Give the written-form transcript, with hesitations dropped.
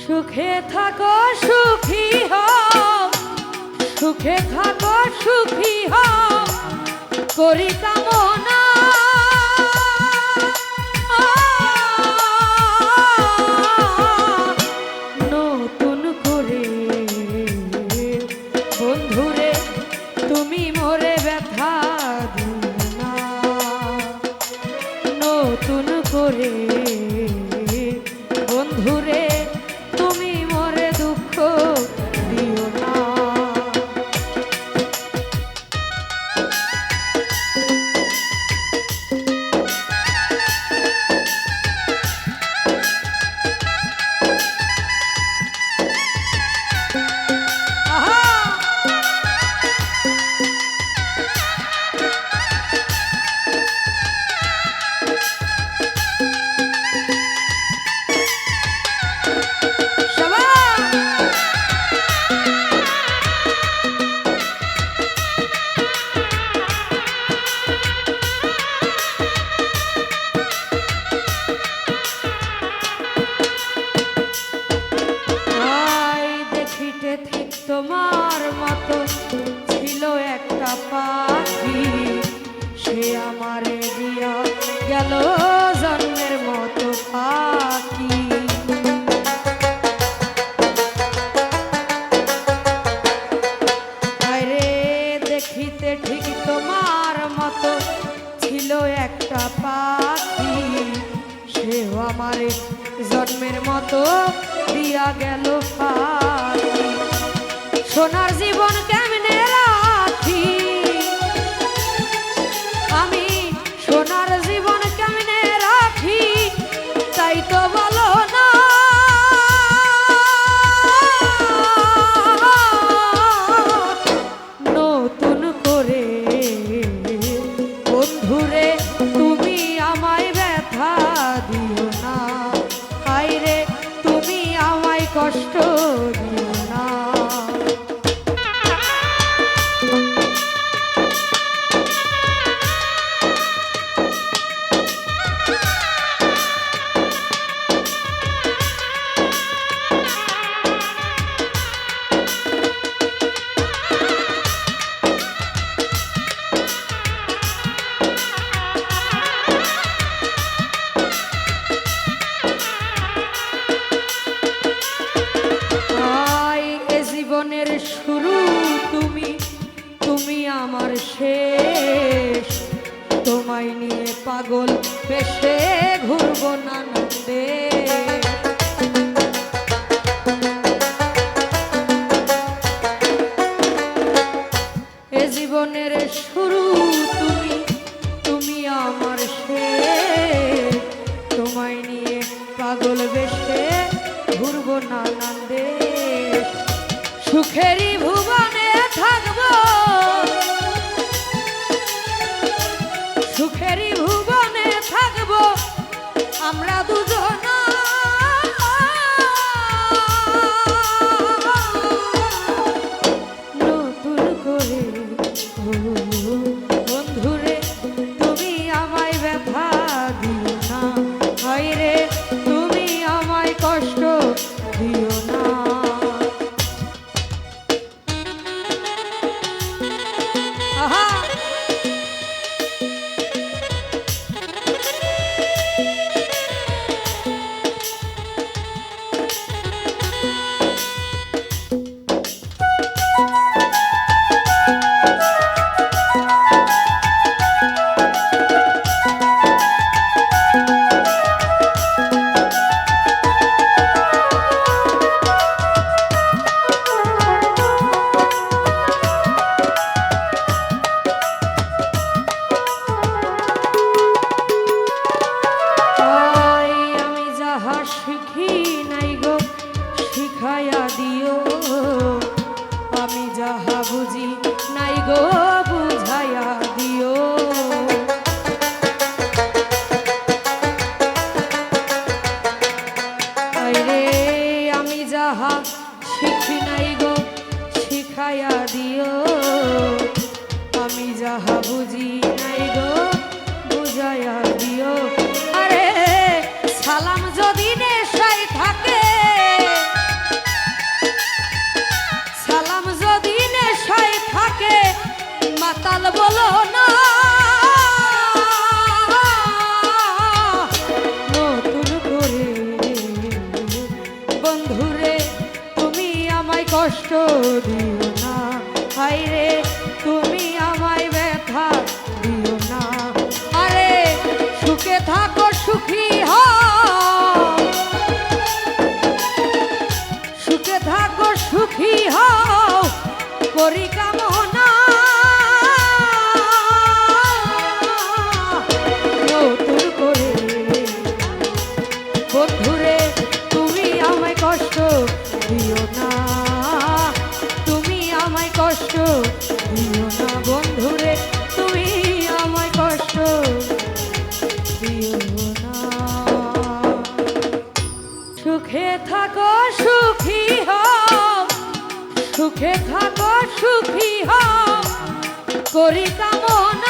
সুখে থাকো সুখী হও, সুখে থাকো সুখী হও করি কামনা। নতুন করে বন্ধুরে তুমি মোরে ব্যথা দিও না, নতুন করে বন্ধুরে তুমি মোরে দুঃখ দিও না। তোমার মতো ছিল একটা পাখি, সে আমারে দিয়া গেল জন্মের মতো পাখি। আরে দেখিতে ঠিক তোমার মতো ছিল একটা পাখি, সেও আমারে জন্মের মতো দিয়া গেল পাখি। সোনার জীবন কেমনে রাখি আমি, সোনার জীবন কেমনে রাখি তাই তো বলো না। নতুন করে বন্ধুরে তুমি আমায় ব্যথা দিও না, হায়রে তুমি আমায় কষ্ট দিও না। জীবনের শুরু তুমি, তুমি আমার শেষ, তোমায় নিয়ে পাগল বেশে ঘুরবো নানন্দে। এ জীবনের শুরু তুমি, তুমি আমার শেষ, তোমায় নিয়ে পাগল বেশে ঘুরবো নানন্দে। সুখেরই ভুবনে থাকবো, সুখেরই ভুবনে থাকবো আমরা দুজন। নতুন করে বন্ধুরে তুমি আমায় ব্যথা দিও না, হায়রে তুমি আমায় কষ্ট দিও না। সুখে থাকো সুখী হও, সুখে থাকো সুখী হও করি কামনা। নতুন করে বন্ধুরে তুমি আমায় কষ্ট দিও না, তুমি আমায় কষ্ট দিও না বন্ধুরে, তুমি আমায় কষ্ট দিও না। সুখে থাকো সুখী হও, সুখে থাকো সুখী হও করি কামনা।